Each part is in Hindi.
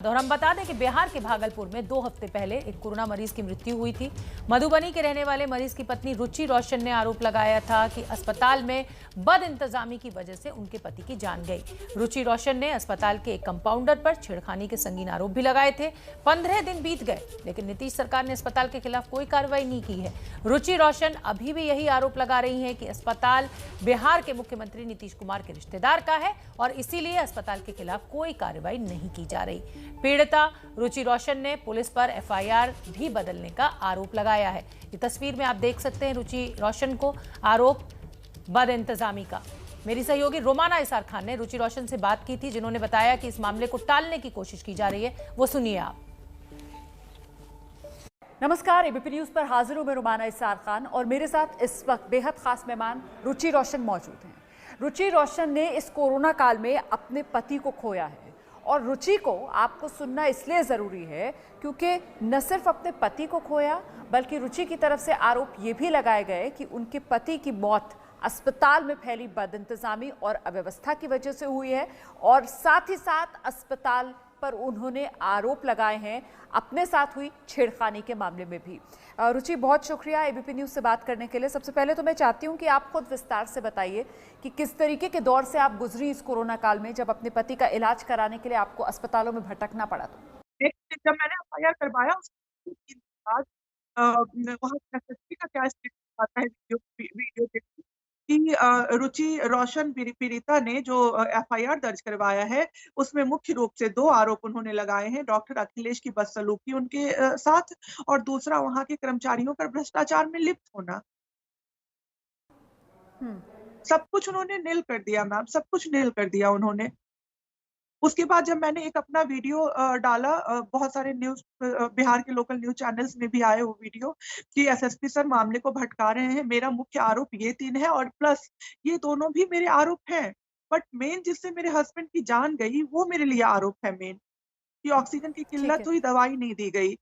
और हम बता दें कि बिहार के भागलपुर में 2 हफ्ते पहले एक कोरोना मरीज की मृत्यु हुई थी। मधुबनी के रहने वाले मरीज की पत्नी रुचि रोशन ने आरोप लगाया था कि अस्पताल में बदइंतजामी की वजह से उनके पति की जान गई। रुचि रोशन ने अस्पताल के एक कंपाउंडर पर छेड़खानी के संगीन आरोप भी लगाए थे। 15 दिन बीत गए, लेकिन नीतीश सरकार ने अस्पताल के खिलाफ कोई कार्रवाई नहीं की है। रुचि रोशन अभी भी यही आरोप लगा रही है कि अस्पताल बिहार के मुख्यमंत्री नीतीश कुमार के रिश्तेदार का है और इसीलिए अस्पताल के खिलाफ कोई कार्रवाई नहीं की जा रही। पीड़िता रुचि रोशन ने पुलिस पर एफआईआर भी बदलने का आरोप लगाया है। ये तस्वीर में आप देख सकते हैं रुचि रोशन को आरोप बदइंतजामी का। मेरी सहयोगी रोमाना इसार खान ने रुचि रोशन से बात की थी, जिन्होंने बताया कि इस मामले को टालने की कोशिश की जा रही है। वो सुनिए आप। नमस्कार, एबीपी न्यूज पर हाजिर हूं मैं रोमाना इसार खान और मेरे साथ इस वक्त बेहद खास मेहमान रुचि रोशन मौजूद हैं। रुचि रोशन ने इस कोरोना काल में अपने पति को खोया है और रुचि को आपको सुनना इसलिए ज़रूरी है क्योंकि न सिर्फ अपने पति को खोया बल्कि रुचि की तरफ से आरोप ये भी लगाए गए कि उनके पति की मौत अस्पताल में फैली बदइंतजामी और अव्यवस्था की वजह से हुई है और साथ ही साथ अस्पताल पर उन्होंने आरोप लगाए हैं अपने साथ हुई छेड़खानी के मामले में भी। रुचि, बहुत शुक्रिया एबीपी न्यूज़ से बात करने के लिए। सबसे पहले तो मैं चाहती हूं कि आप खुद विस्तार से बताइए कि किस तरीके के दौर से आप गुजरी इस कोरोना काल में, जब अपने पति का इलाज कराने के लिए आपको अस्पतालों में भटकना पड़ा। तो जब मैंने एफआईआर करवाया उसके 3 दिन बाद वहाँ एसएसपी का क्या स्टेटमेंट आता है वीडियो देखी कि रुचि रोशन पीड़िता ने जो एफआईआर दर्ज करवाया है उसमें मुख्य रूप से 2 आरोप उन्होंने लगाए हैं। डॉक्टर अखिलेश की बदसलूकी उनके साथ और दूसरा वहाँ के कर्मचारियों पर भ्रष्टाचार में लिप्त होना। सब कुछ उन्होंने नील कर दिया मैम, सब कुछ नील कर दिया उन्होंने। उसके बाद जब मैंने एक अपना वीडियो डाला, बहुत सारे न्यूज़ बिहार के लोकल न्यूज़ चैनल्स में भी आए वो वीडियो कि एसएसपी सर मामले को भटका रहे हैं। मेरा मुख्य आरोप ये 3 है और प्लस ये दोनों भी मेरे आरोप हैं। बट मेन जिससे मेरे हस्बैंड की जान गई वो मेरे लिए आरोप है मेन, कि ऑक्सीजन की किल्लत हुई, दवाई नहीं दी गई।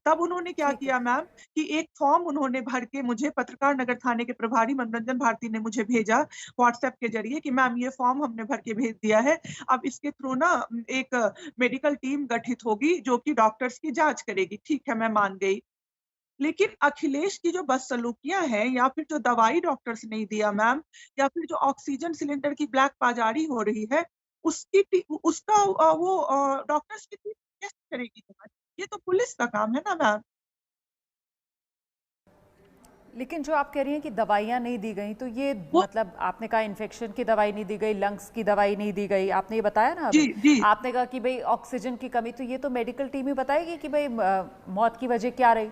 तब उन्होंने क्या किया मैम कि एक फॉर्म उन्होंने भर के मुझे पत्रकार नगर थाने के प्रभारी मनोरंजन भारती ने मुझे भेजा व्हाट्सएप के जरिए कि मैम ये फॉर्म हमने भर के भेज दिया है, अब इसके थ्रू ना एक मेडिकल टीम गठित होगी जो कि डॉक्टर्स की जांच करेगी। ठीक है, मैं मान गई। लेकिन अखिलेश की जो बदसलूकियां हैं या फिर जो दवाई डॉक्टर्स नहीं दिया मैम, या फिर जो ऑक्सीजन सिलेंडर की ब्लैक बाजारी हो रही है उसका वो डॉक्टर्स की टीम कैसे करेगी जांच? ये तो पुलिस का काम है ना मैम। लेकिन जो आप कह रही हैं कि दवाइयाँ नहीं दी गई, तो ये मतलब आपने कहा इन्फेक्शन की दवाई नहीं दी गई, लंग्स की दवाई नहीं दी गई, आपने ये बताया ना अभी। जी। आपने कहा कि भाई ऑक्सीजन की कमी, तो ये तो मेडिकल टीम ही बताएगी कि भाई मौत की वजह क्या रही,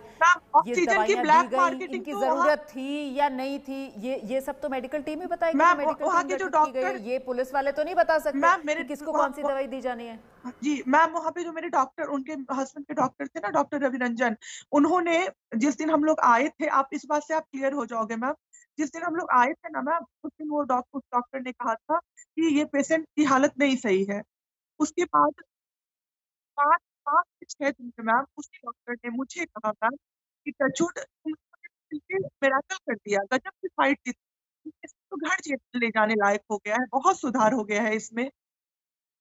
ये दवाइयाँ दी गई, इनकी जरूरत थी या नहीं थी, ये सब तो मेडिकल टीम ही बताएगी। वहाँ के जो डॉक्टर, ये पुलिस वाले तो नहीं बता सकते किसको कौन सी दवाई दी जानी है। जी मैम, वहाँ पे जो मेरे डॉक्टर, उनके हस्बैंड के डॉक्टर थे ना, डॉक्टर रविरंजन, उन्होंने जिस दिन हम लोग आए थे, आप इस बात से आप क्लियर हो जाओगे मैम, जिस दिन हम लोग आए थे ना मैम, उस दिन वो उस डॉक्टर ने कहा था कि ये पेशेंट की हालत नहीं सही है। उसके बाद 5 से 6 दिन में मैम उसी डॉक्टर ने मुझे कहा मैम कि टचवुड मिरेकल कर दिया, गजब की फाइट जीती, इसको घर ले जाने लायक हो गया है, बहुत सुधार हो गया है इसमें।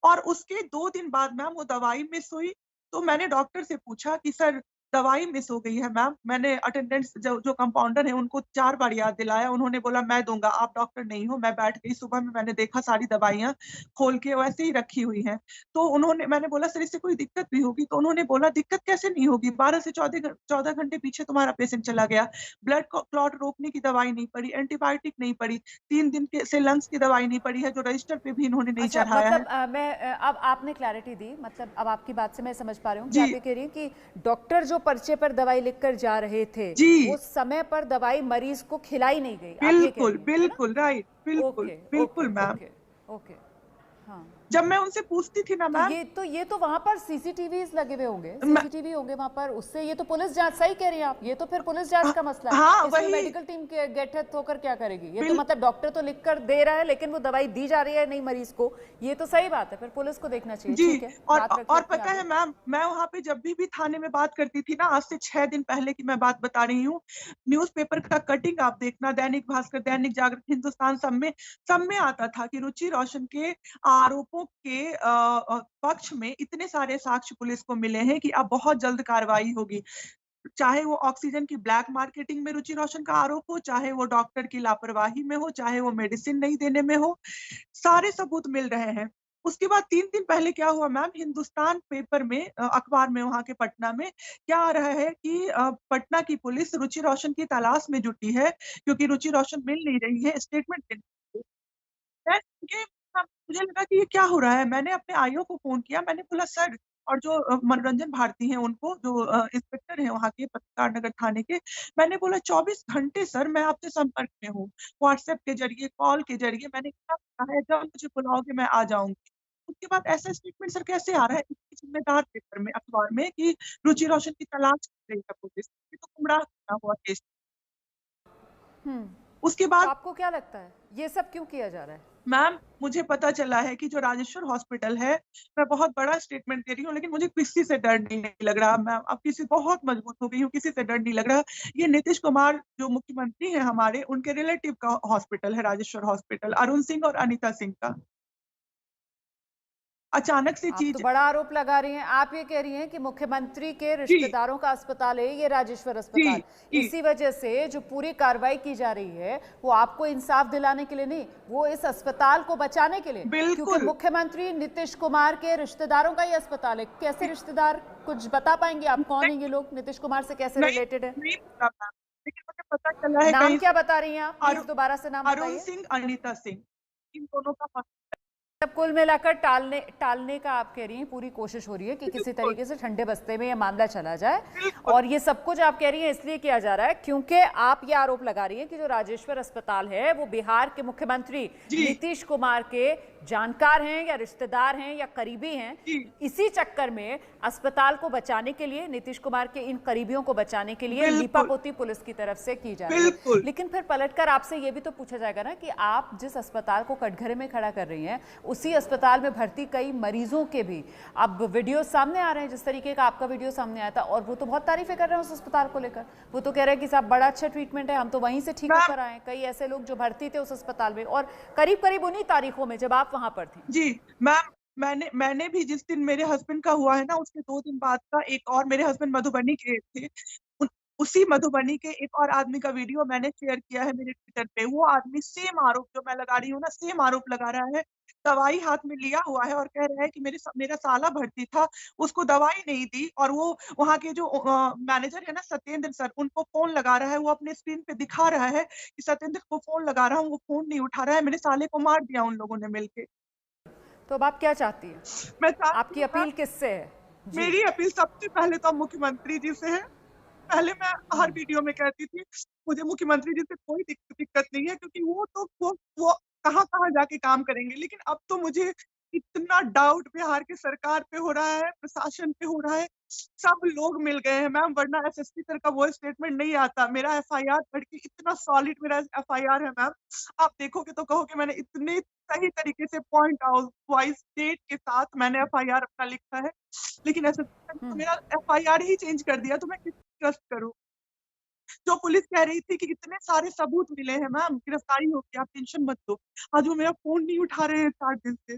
और उसके 2 दिन बाद मैम वो दवाई मिस हुई, तो मैंने डॉक्टर से पूछा कि सर दवाई मिस हो गई है मैम। मैंने अटेंडेंट्स जो कंपाउंडर है उनको 4 बार याद दिलाया, उन्होंने बोला मैं दूँगा, आप डॉक्टर नहीं हो। मैं बैठ गई, सुबह में मैंने देखा सारी दवाइयाँ खोल के वैसे ही रखी हुई हैं। तो मैंने बोला सर इससे कोई दिक्कत भी होगी? तो उन्होंने बोला दिक्कत कैसे नहीं होगी, 12 से 14 घंटे पीछे तुम्हारा पेशेंट चला गया, ब्लड क्लॉट रोकने की दवाई नहीं पड़ी, एंटीबायोटिक नहीं पड़ी, 3 दिन के से लंग्स की दवाई नहीं पड़ी है, जो रजिस्टर पे भी इन्होंने नहीं चढ़ाया मतलब, है। मैं अब आपने क्लैरिटी दी, मतलब अब आपकी बात से मैं समझ पा रही हूँ कि आप ये कह रही हैं कि डॉक्टर जो पर्चे पर दवाई लिखकर जा रहे थे वो समय पर दवाई मरीज को खिलाई नहीं गई। बिल्कुल बिल्कुल राइट, बिल्कुल मैम। ओके, हाँ। जब मैं उनसे पूछती थी ना मैम, ये तो वहां पर सीसीटीवी लगे हुए होंगे, सीसीटीवी होंगे वहां पर, उससे ये तो पुलिस जांच, सही कह रही हैं आप, ये तो फिर पुलिस जांच का मसला है। हाँ, इसमें मेडिकल टीम के गेटअप होकर क्या करेगी? ये तो मतलब डॉक्टर तो लिख कर दे रहा है लेकिन वो दवाई दी जा रही है नहीं मरीज को, ये तो सही बात है, फिर पुलिस को देखना चाहिए। ठीक है, और पता है मैम, मैं वहाँ पे जब भी थाने में बात करती थी ना, आज से 6 दिन पहले की मैं बात बता रही हूँ, न्यूज़पेपर का कटिंग आप देखना, दैनिक भास्कर, दैनिक जागरण, हिंदुस्तान, सब में आता था कि रुचि रोशन के आरोपों लोगों के पक्ष में इतने सारे साक्ष्य पुलिस को मिले हैं कि अब बहुत जल्द कार्रवाई होगी। चाहे वो ऑक्सीजन की ब्लैक मार्केटिंग में रुचि रोशन का आरोप हो, चाहे वो डॉक्टर की लापरवाही में हो, चाहे वो मेडिसिन नहीं देने में हो, सारे सबूत मिल रहे हैं। उसके बाद 3 दिन पहले क्या हुआ मैम, हिंदुस्तान पेपर में अखबार में वहाँ के पटना में क्या आ रहा है कि पटना की पुलिस रुचि रोशन की तलाश में जुटी है, क्योंकि रुचि रोशन मिल नहीं रही है, स्टेटमेंट देने के लिए। मैं ये मुझे लगा कि ये क्या हो रहा है? मैंने अपने आईओ को फ़ोन किया, मैंने बोला सर, और जो मनोरंजन भारती हैं उनको, जो इंस्पेक्टर हैं वहाँ के पत्रकार नगर थाने के, मैंने बोला 24 घंटे सर मैं आपसे संपर्क में हूँ। व्हाट्सएप के ज़रिए, कॉल के ज़रिए मैंने क्या कहा है, जब मुझे बुलाओगे मैं आ जाऊँगी। उसके बाद ऐसा स्टेटमेंट सर कैसे आ रहा है इतने ज़िम्मेदार पेपर में, अखबार में, कि रुचि रोशन की तलाश कर रही है पुलिस। ये तो गुमराह किया हुआ केस। हम्म। उसके तो बाद आपको क्या लगता है ये सब क्यों किया जा रहा है? मैम, मुझे पता चला है कि जो राजेश्वर हॉस्पिटल है, मैं बहुत बड़ा स्टेटमेंट दे रही हूँ, लेकिन मुझे किसी से डर नहीं लग रहा मैम। अब किसी बहुत मजबूत हो गई हूँ, किसी से डर नहीं लग रहा। ये नीतीश कुमार जो मुख्यमंत्री हैं हमारे, उनके रिलेटिव का हॉस्पिटल है राजेश्वर हॉस्पिटल, अरुण सिंह और अनीता सिंह का। अचानक से आप तो चीज। बड़ा आरोप लगा रही हैं। आप ये कह रही हैं कि मुख्यमंत्री के जी, रिश्तेदारों का अस्पताल है ये राजेश्वर जी, अस्पताल, जी, इसी वजह से जो पूरी कार्रवाई की जा रही है वो आपको इंसाफ दिलाने के लिए नहीं, वो इस अस्पताल को बचाने के लिए, क्योंकि बिल्कुल। मुख्यमंत्री नीतीश कुमार के रिश्तेदारों का ये अस्पताल है। कैसे रिश्तेदार, कुछ बता पाएंगे आप? कौन है ये लोग, नीतीश कुमार से कैसे नहीं, रिलेटेड है? नहीं पता मैम, लेकिन मुझे पता चला है नाम कहीं क्या से। बता रही हैं आप, प्लीज अरु दोबारा से नाम अरुण बताइए। सिंह, अनीता सिंह, इन दोनों का। तब कुल मिलाकर टालने टालने का आप कह रही हैं पूरी कोशिश हो रही है कि किसी बिल्कुल, तरीके से ठंडे बस्ते में ये मामला चला जाए, बिल्कुल। और ये सब कुछ आप कह रही हैं इसलिए किया जा रहा है क्योंकि आप ये आरोप लगा रही हैं कि जो राजेश्वर अस्पताल है वो बिहार के मुख्यमंत्री जी, नीतीश कुमार के जानकार हैं या रिश्तेदार हैं या करीबी हैं। जी, इसी चक्कर में अस्पताल को बचाने के लिए, नीतीश कुमार के इन करीबियों को बचाने के लिए बिल्कुल, लीपापोती पुलिस की तरफ से की जा रही है। बिल्कुल। लेकिन फिर पलटकर आपसे ये भी तो पूछा जाएगा ना कि आप जिस अस्पताल को कटघरे में खड़ा कर रही हैं, उसी अस्पताल में भर्ती कई मरीजों के भी अब वीडियो सामने आ रहे हैं, जिस तरीके का आपका वीडियो सामने आया था, और वो तो बहुत तारीफें कर रहे हैं उस अस्पताल को लेकर। वो तो कह रहे हैं कि साहब बड़ा अच्छा ट्रीटमेंट है, हम तो वहीं से ठीक होकर आए हैं। कई ऐसे लोग जो भर्ती थे उस अस्पताल में, और करीब करीब उन्हीं तारीखों में जब आप वहां पर थी। जी, मैम, मैंने भी जिस दिन मेरे हस्बैंड का हुआ है ना, उसके 2 दिन बाद का एक और, मेरे हस्बैंड मधुबनी के थे। उन उसी मधुबनी के एक और आदमी का वीडियो मैंने शेयर किया है मेरे ट्विटर पे। वो आदमी सेम आरोप जो मैं लगा रही हूँ ना, सेम आरोप लगा रहा है। दवाई हाथ में लिया हुआ है और कह रहा है कि मेरा साला भर्ती था, उसको दवाई नहीं दी, और वो वहाँ के जो मैनेजर है ना, सत्येंद्र सर, उनको फ़ोन लगा रहा है। वो अपने स्क्रीन पे दिखा रहा है कि सत्येंद्र को फ़ोन लगा रहा हूँ, वो फ़ोन नहीं उठा रहा है। मेरे साले को मार दिया उन लोगों ने मिलके। तो अब आप क्या चाहती हैं? मैं चाहती आपकी हूँ मैम, अपील किससे है? जी। मेरी अपील सबसे पहले तो मुख्यमंत्री जी से है। पहले मैं हर वीडियो में कहती थी, मुझे मुख्यमंत्री जी से कोई दिक्कत नहीं है, क्योंकि वो कहाँ-कहाँ जाके काम करेंगे। लेकिन अब तो मुझे इतना डाउट बिहार की सरकार पे हो रहा है, प्रशासन पे हो रहा है, सब लोग मिल गए हैं मैम, वरना एसएसपी सर का वो स्टेटमेंट नहीं आता। मेरा एफआईआर पढ़ के इतना सॉलिड मेरा एफआईआर है मैम, आप देखोगे तो कहोगे मैंने इतने सही तरीके से पॉइंट आउट वाइज़ डेट के साथ मैंने एफआईआर अपना लिखा है। लेकिन एसएसपी सर ने तो मेरा एफआईआर ही चेंज कर दिया, तो मैं किस ट्रस्ट करूँ? जो पुलिस कह रही थी कि इतने सारे सबूत मिले हैं मैम, गिरफ्तारी होगी, आप टेंशन मत लो। आज वो मेरा फ़ोन नहीं उठा रहे हैं 4 दिन से।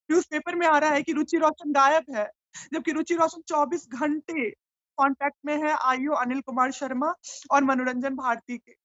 न्यूज़पेपर में आ रहा है कि रुचि रोशन गायब है, जबकि रुचि रोशन 24 घंटे कॉन्टैक्ट में है आईओ अनिल कुमार शर्मा और मनोरंजन भारती के।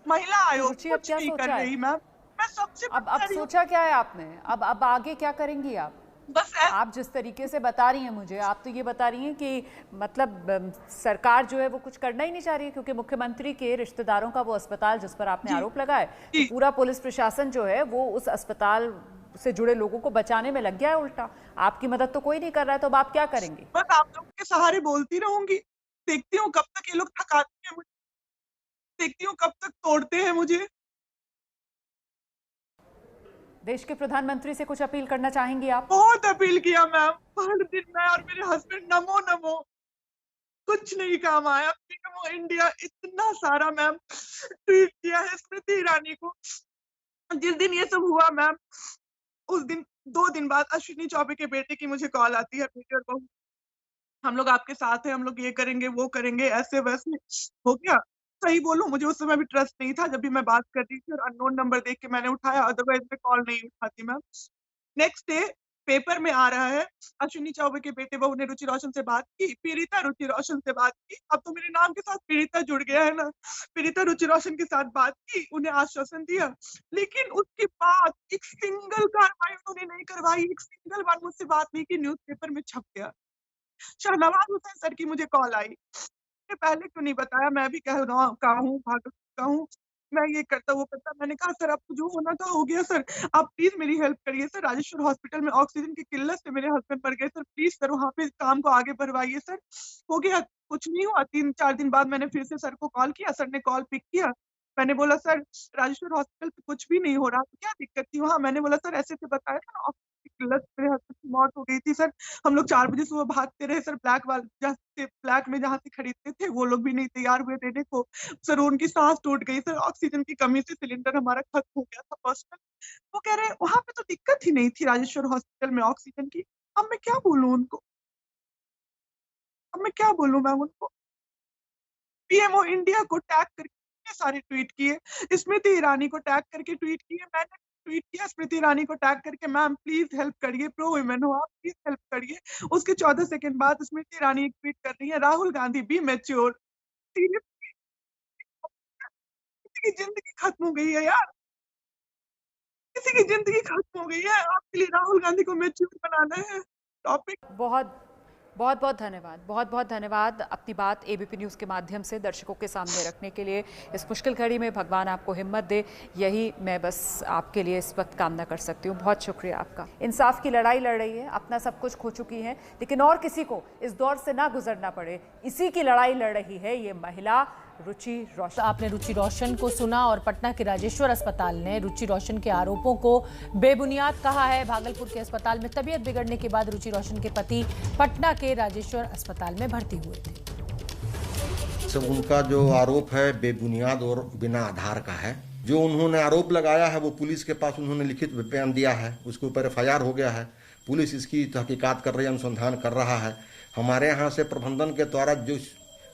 महिला तो आयोग रुचि अब कुछ क्या नहीं कर सोचा है? रही मैम। मैं सबसे बता अब रही हूँ, सोचा क्या है आपने? अब आगे क्या करेंगी आप? बस ऐ आप जिस तरीके से बता रही हैं मुझे, आप तो ये बता रही हैं कि मतलब सरकार जो है वो कुछ करना ही नहीं चाह रही है, क्योंकि मुख्यमंत्री के रिश्तेदारों का वो अस्पताल जिस पर आपने जी, आरोप लगाए, तो जी। पूरा पुलिस प्रशासन जो है वो उस अस्पताल से जुड़े लोगों को बचाने में लग गया है उल्टा। आपकी मदद तो कोई नहीं कर रहा है, तो अब आप क्या करेंगी? बस आप लोगों के सहारे बोलती रहूँगी। देखती हूँ कब तक ये लोग थकाते हैं मुझे, देखती हूँ कब तक तोड़ते हैं मुझे। देश के प्रधानमंत्री से कुछ अपील करना चाहेंगी आप? बहुत अपील किया मैम, हर दिन मैं और मेरे हस्बैंड नमो नमो, कुछ नहीं काम आया। पीएमओ इंडिया इतना सारा मैम ट्वीट किया है स्मृति ईरानी को। जिस दिन ये सब हुआ मैम, उस दिन 2 दिन बाद अश्विनी चौबे के बेटे की मुझे कॉल आती है, बेटे और बहू, हम लोग आपके साथ हैं, हम लोग ये करेंगे, वो करेंगे, ऐसे-वैसे हो गया। सही बोलूँ, मुझे उस समय भी ट्रस्ट नहीं था, जब भी मैं बात कर रही थी और अननोन नंबर देख के मैंने उठाया, अदरवाइज़ मैं कॉल नहीं उठाती मैम। नेक्स्ट डे पेपर में आ रहा है, अश्विनी चौबे के बेटे बहू ने रुचि रोशन से बात की, पीड़िता रुचि रोशन से बात की। अब तो मेरे नाम के साथ पीड़िता जुड़ गया है ना। पीड़िता रुचि रोशन के साथ बात की, उन्हें आश्वासन दिया, लेकिन उसके बाद एक सिंगल कार्रवाई उन्होंने नहीं करवाई, एक सिंगल बार मुझसे बात नहीं की, न्यूज़पेपर में छप गया। शाहनवाज़ हुसैन सर की मुझे कॉल आई। ने पहले क्यों नहीं बताया? मैं भी कह रहा हूँ, भागल का हूँ, मैं ये करता, वो करता। मैंने कहा सर अब तो जो होना था हो गया सर, आप प्लीज़ मेरी हेल्प करिए सर। राजेश्वर हॉस्पिटल में ऑक्सीजन की किल्लत से मेरे हस्बैंड मर गए सर, प्लीज़ सर वहाँ पे काम को आगे बढ़वाइए सर। हो गया, कुछ नहीं हुआ। 3-4 दिन बाद मैंने फिर से सर को कॉल किया, सर ने कॉल पिक किया। मैंने बोला सर राजेश्वर हॉस्पिटल पे कुछ भी नहीं हो रहा, तो क्या दिक्कत थी वहाँ? मैंने बोला सर ऐसे-ऐसे बताया था ना, ऑक्सीजन की किल्लत से मेरे हस्बैंड की मौत हो गई थी सर। हम लोग 4 बजे सुबह भागते रहे सर, ब्लैक में जहाँ से खरीदते थे, वो लोग भी नहीं तैयार हुए देने को। सर उनकी साँस टूट गई सर, ऑक्सीजन की कमी से सिलेंडर हमारा खत्म हो गया था पर्सनल। वो कह रहे हैं वहाँ पे तो दिक्कत ही नहीं थी राजेश्वर हॉस्पिटल में ऑक्सीजन की। अब मैं क्या बोलूँ उनको? अब मैं क्या बोलूँ मैम उनको? पीएमओ इंडिया को टैग करके इतने सारे ट्वीट किए, स्मृति ईरानी को टैग करके ट्वीट किए, मैंने ट्वीट किया स्मृति ईरानी को टैग करके, मैम प्लीज़ हेल्प करिए, प्रो वुमेन हो आप, प्लीज़ हेल्प करिए। उसके 14 सेकंड बाद स्मृति ईरानी एक ट्वीट कर रही है, Rahul Gandhi be mature. Seriously किसी की ज़िंदगी खत्म हो गई है यार, किसी की ज़िंदगी खत्म हो गई है, आपके लिए राहुल गांधी को मैच्योर बनाना है टॉपिक। बहुत बहुत बहुत धन्यवाद, बहुत बहुत धन्यवाद अपनी बात एबीपी न्यूज़ के माध्यम से दर्शकों के सामने रखने के लिए। इस मुश्किल घड़ी में भगवान आपको हिम्मत दे, यही मैं बस आपके लिए इस वक्त कामना कर सकती हूँ। बहुत शुक्रिया आपका। इंसाफ की लड़ाई लड़ रही है, अपना सब कुछ खो चुकी है, लेकिन और किसी को इस दौर से ना गुजरना पड़े, इसी की लड़ाई लड़ रही है ये महिला रुचि रोशन। आपने रुचि रोशन को सुना और पटना के राजेश्वर अस्पताल ने रुचि रोशन के आरोपों को बेबुनियाद कहा है। भागलपुर के अस्पताल में तबीयत बिगड़ने के बाद रुचि रोशन के पति पटना के राजेश्वर अस्पताल में भर्ती हुए थे। सब उनका जो आरोप है बेबुनियाद और बिना आधार का है। जो उन्होंने आरोप लगाया है वो पुलिस के पास उन्होंने लिखित बयान दिया है, उसके ऊपर एफआईआर हो गया है। पुलिस इसकी तहकीकात कर रही है, अनुसंधान कर रहा है। हमारे यहाँ से प्रबंधन के द्वारा जो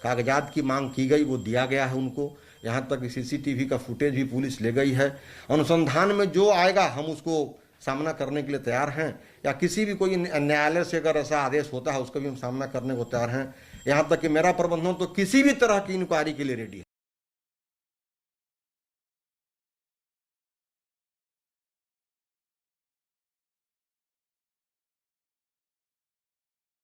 कागजात की मांग की गई वो दिया गया है उनको। यहाँ तक सीसीटीवी का फुटेज भी पुलिस ले गई है। अनुसंधान में जो आएगा हम उसको सामना करने के लिए तैयार हैं, या किसी भी कोई न्यायालय से अगर ऐसा आदेश होता है उसका भी हम सामना करने को तैयार हैं। यहाँ तक कि मेरा प्रबंधन तो किसी भी तरह की इंक्वायरी के लिए रेडी है।